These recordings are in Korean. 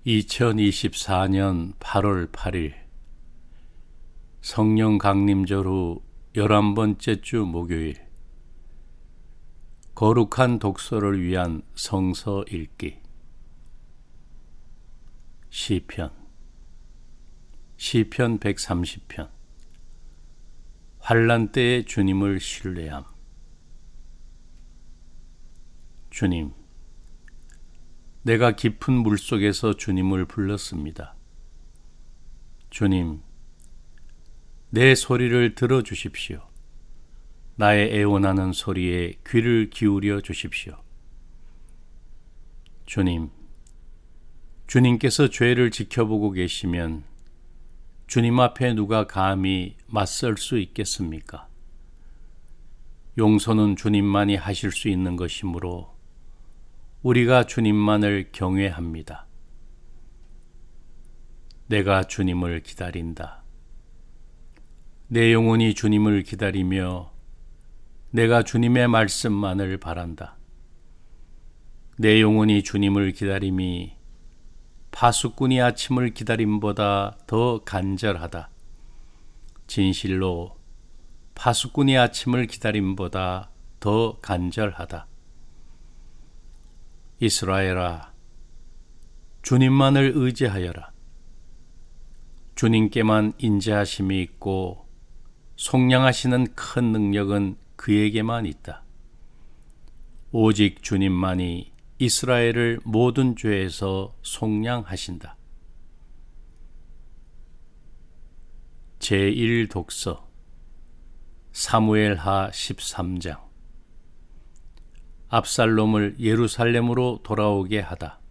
2024년 8월 8일 성령 강림절 후 11번째 주 목요일, 거룩한 독서를 위한 성서 읽기. 시편 130편. 환난 때에 주님을 신뢰함. 주님, 내가 깊은 물속에서 주님을 불렀습니다. 주님, 내 소리를 들어주십시오. 나의 애원하는 소리에 귀를 기울여 주십시오. 주님, 주님께서 죄를 지켜보고 계시면 주님 앞에 누가 감히 맞설 수 있겠습니까? 용서는 주님만이 하실 수 있는 것이므로 우리가 주님만을 경외합니다. 내가 주님을 기다린다. 내 영혼이 주님을 기다리며 내가 주님의 말씀만을 바란다. 내 영혼이 주님을 기다림이 파수꾼이 아침을 기다림보다 더 간절하다. 진실로 파수꾼이 아침을 기다림보다 더 간절하다. 이스라엘아, 주님만을 의지하여라. 주님께만 인자하심이 있고 속량하시는 큰 능력은 그에게만 있다. 오직 주님만이 이스라엘을 모든 죄에서 속량하신다. 제1독서 사무엘하 13장. 압살롬을 예루살렘으로 돌아오게 하다.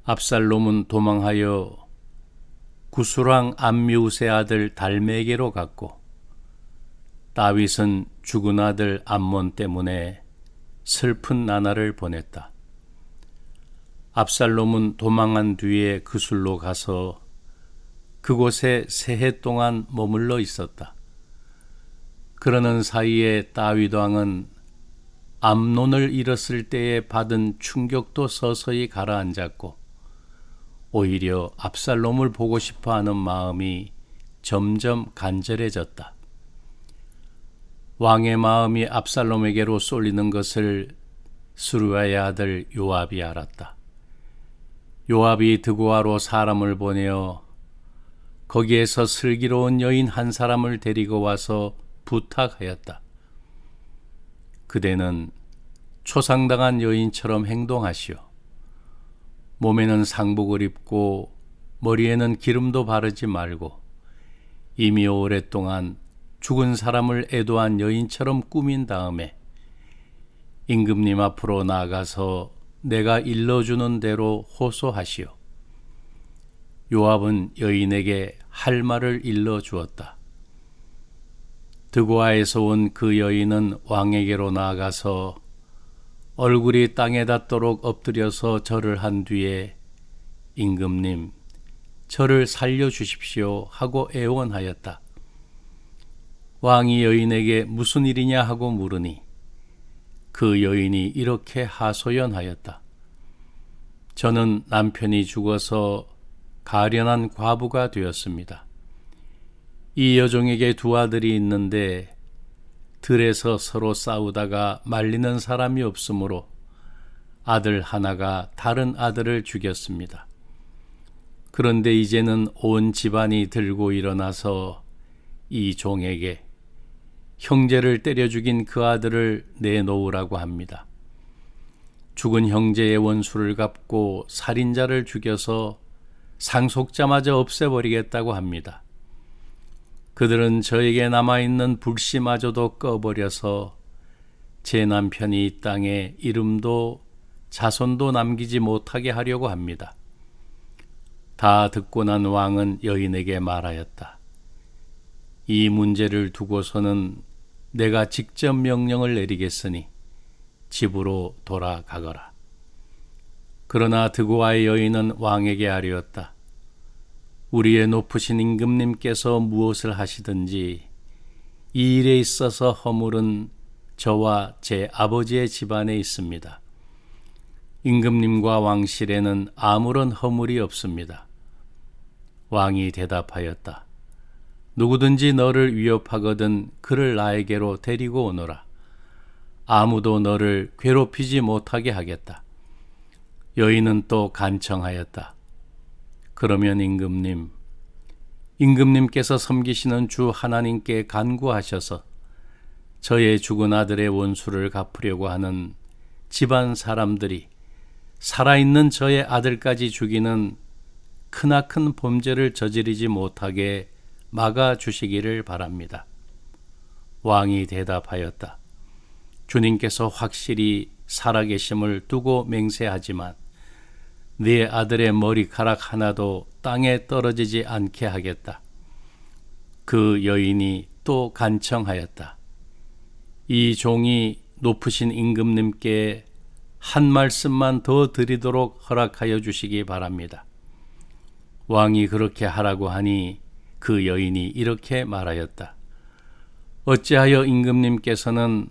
압살롬은 도망하여 구스랑 암미우스의 아들 달메게로 갔고, 다윗은 죽은 아들 암몬 때문에 슬픈 나날을 보냈다. 압살롬은 도망한 뒤에 그술로 가서 그곳에 3해 동안 머물러 있었다. 그러는 사이에 다윗 왕은 암논을 잃었을 때에 받은 충격도 서서히 가라앉았고, 오히려 압살롬을 보고 싶어 하는 마음이 점점 간절해졌다. 왕의 마음이 압살롬에게로 쏠리는 것을 스루야의 아들 요압이 알았다. 요압이 드고아로 사람을 보내어 거기에서 슬기로운 여인 한 사람을 데리고 와서 부탁하였다. 그대는 초상당한 여인처럼 행동하시오. 몸에는 상복을 입고 머리에는 기름도 바르지 말고 이미 오랫동안 죽은 사람을 애도한 여인처럼 꾸민 다음에 임금님 앞으로 나아가서 내가 일러주는 대로 호소하시오. 요압은 여인에게 할 말을 일러주었다. 드고아에서 온 그 여인은 왕에게로 나아가서 얼굴이 땅에 닿도록 엎드려서 절을 한 뒤에 임금님, 저를 살려주십시오 하고 애원하였다. 왕이 여인에게 무슨 일이냐 하고 물으니 그 여인이 이렇게 하소연하였다. 저는 남편이 죽어서 가련한 과부가 되었습니다. 이 여종에게 2 아들이 있는데 들에서 서로 싸우다가 말리는 사람이 없으므로 아들 하나가 다른 아들을 죽였습니다. 그런데 이제는 온 집안이 들고 일어나서 이 종에게 형제를 때려 죽인 그 아들을 내놓으라고 합니다. 죽은 형제의 원수를 갚고 살인자를 죽여서 상속자마저 없애버리겠다고 합니다. 그들은 저에게 남아있는 불씨마저도 꺼버려서 제 남편이 이 땅에 이름도 자손도 남기지 못하게 하려고 합니다. 다 듣고 난 왕은 여인에게 말하였다. 이 문제를 두고서는 내가 직접 명령을 내리겠으니 집으로 돌아가거라. 그러나 드고아의 여인은 왕에게 아뢰었다. 우리의 높으신 임금님께서 무엇을 하시든지 이 일에 있어서 허물은 저와 제 아버지의 집안에 있습니다. 임금님과 왕실에는 아무런 허물이 없습니다. 왕이 대답하였다. 누구든지 너를 위협하거든 그를 나에게로 데리고 오너라. 아무도 너를 괴롭히지 못하게 하겠다. 여인은 또 간청하였다. 그러면 임금님께서 섬기시는 주 하나님께 간구하셔서 저의 죽은 아들의 원수를 갚으려고 하는 집안 사람들이 살아있는 저의 아들까지 죽이는 크나큰 범죄를 저지르지 못하게 막아주시기를 바랍니다. 왕이 대답하였다. 주님께서 확실히 살아계심을 두고 맹세하지만 네 아들의 머리카락 하나도 땅에 떨어지지 않게 하겠다. 그 여인이 또 간청하였다. 이 종이 높으신 임금님께 한 말씀만 더 드리도록 허락하여 주시기 바랍니다. 왕이 그렇게 하라고 하니 그 여인이 이렇게 말하였다. 어찌하여 임금님께서는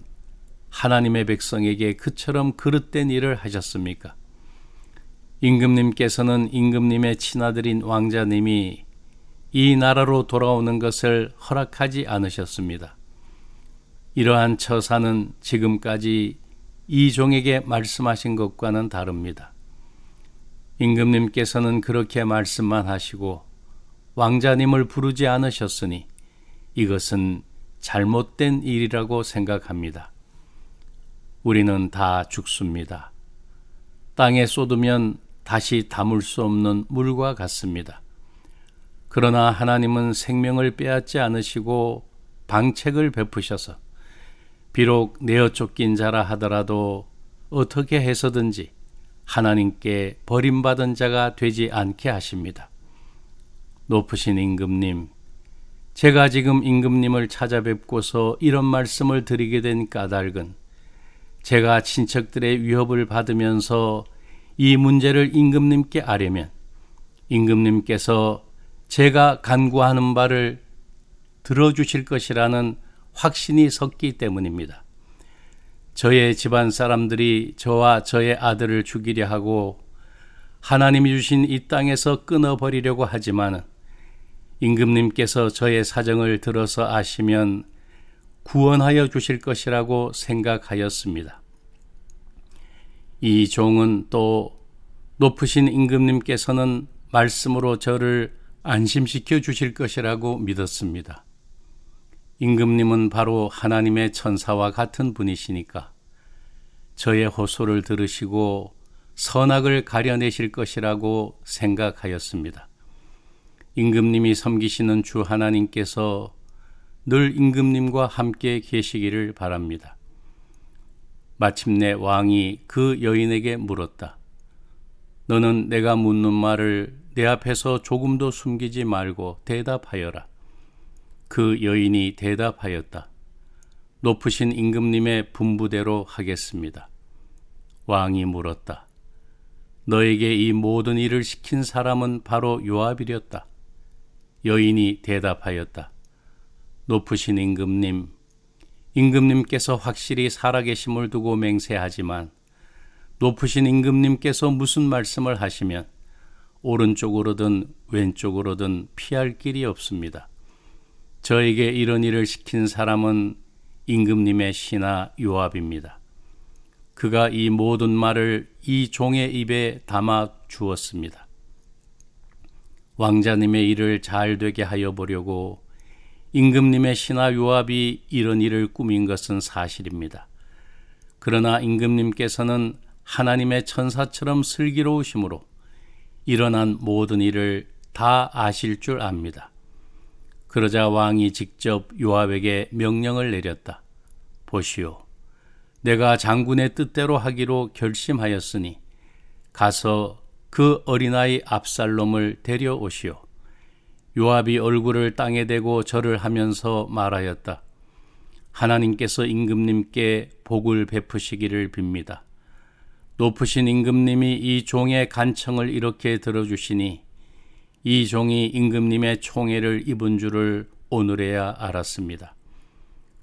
하나님의 백성에게 그처럼 그릇된 일을 하셨습니까? 임금님께서는 임금님의 친아들인 왕자님이 이 나라로 돌아오는 것을 허락하지 않으셨습니다. 이러한 처사는 지금까지 이 종에게 말씀하신 것과는 다릅니다. 임금님께서는 그렇게 말씀만 하시고 왕자님을 부르지 않으셨으니 이것은 잘못된 일이라고 생각합니다. 우리는 다 죽습니다. 땅에 쏟으면 다시 담을 수 없는 물과 같습니다. 그러나 하나님은 생명을 빼앗지 않으시고 방책을 베푸셔서 비록 내어 쫓긴 자라 하더라도 어떻게 해서든지 하나님께 버림받은 자가 되지 않게 하십니다. 높으신 임금님, 제가 지금 임금님을 찾아뵙고서 이런 말씀을 드리게 된 까닭은 제가 친척들의 위협을 받으면서 이 문제를 임금님께 아뢰면 임금님께서 제가 간구하는 바를 들어주실 것이라는 확신이 섰기 때문입니다. 저의 집안 사람들이 저와 저의 아들을 죽이려 하고 하나님이 주신 이 땅에서 끊어버리려고 하지만 임금님께서 저의 사정을 들어서 아시면 구원하여 주실 것이라고 생각하였습니다. 이 종은 또 높으신 임금님께서는 말씀으로 저를 안심시켜 주실 것이라고 믿었습니다. 임금님은 바로 하나님의 천사와 같은 분이시니까 저의 호소를 들으시고 선악을 가려내실 것이라고 생각하였습니다. 임금님이 섬기시는 주 하나님께서 늘 임금님과 함께 계시기를 바랍니다. 마침내 왕이 그 여인에게 물었다. 너는 내가 묻는 말을 내 앞에서 조금도 숨기지 말고 대답하여라. 그 여인이 대답하였다. 높으신 임금님의 분부대로 하겠습니다. 왕이 물었다. 너에게 이 모든 일을 시킨 사람은 바로 요압이렸다. 여인이 대답하였다. 높으신 임금님께서 확실히 살아계심을 두고 맹세하지만 높으신 임금님께서 무슨 말씀을 하시면 오른쪽으로든 왼쪽으로든 피할 길이 없습니다. 저에게 이런 일을 시킨 사람은 임금님의 신하 요압입니다. 그가 이 모든 말을 이 종의 입에 담아 주었습니다. 왕자님의 일을 잘 되게 하여 보려고 임금님의 신하 요압이 이런 일을 꾸민 것은 사실입니다. 그러나 임금님께서는 하나님의 천사처럼 슬기로우심으로 일어난 모든 일을 다 아실 줄 압니다. 그러자 왕이 직접 요압에게 명령을 내렸다. 보시오, 내가 장군의 뜻대로 하기로 결심하였으니 가서 그 어린아이 압살롬을 데려오시오. 요압이 얼굴을 땅에 대고 절을 하면서 말하였다. 하나님께서 임금님께 복을 베푸시기를 빕니다. 높으신 임금님이 이 종의 간청을 이렇게 들어주시니 이 종이 임금님의 총애를 입은 줄을 오늘에야 알았습니다.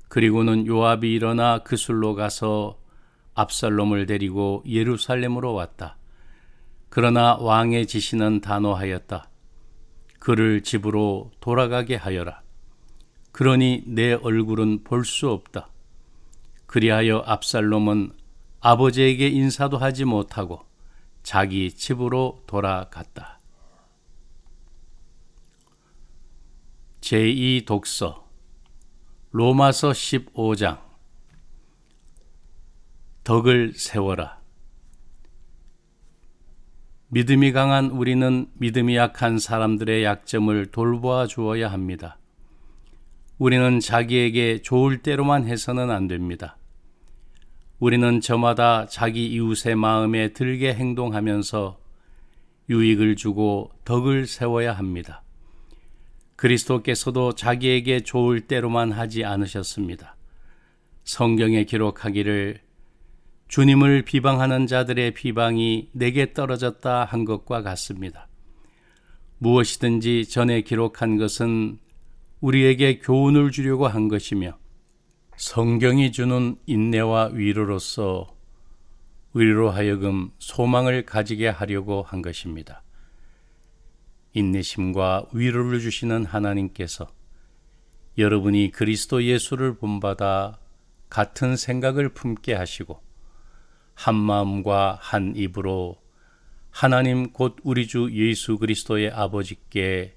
그리고는 요압이 일어나 그술로 가서 압살롬을 데리고 예루살렘으로 왔다. 그러나 왕의 지시는 단호하였다. 그를 집으로 돌아가게 하여라. 그러니 내 얼굴은 볼 수 없다. 그리하여 압살롬은 아버지에게 인사도 하지 못하고 자기 집으로 돌아갔다. 제2 독서 로마서 15장. 덕을 세워라. 믿음이 강한 우리는 믿음이 약한 사람들의 약점을 돌보아 주어야 합니다. 우리는 자기에게 좋을 대로만 해서는 안 됩니다. 우리는 저마다 자기 이웃의 마음에 들게 행동하면서 유익을 주고 덕을 세워야 합니다. 그리스도께서도 자기에게 좋을 대로만 하지 않으셨습니다. 성경에 기록하기를 주님을 비방하는 자들의 비방이 내게 떨어졌다 한 것과 같습니다. 무엇이든지 전에 기록한 것은 우리에게 교훈을 주려고 한 것이며 성경이 주는 인내와 위로로서 우리로 하여금 소망을 가지게 하려고 한 것입니다. 인내심과 위로를 주시는 하나님께서 여러분이 그리스도 예수를 본받아 같은 생각을 품게 하시고 한 마음과 한 입으로 하나님 곧 우리 주 예수 그리스도의 아버지께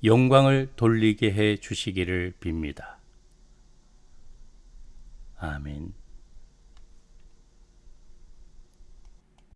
영광을 돌리게 해 주시기를 빕니다. 아멘.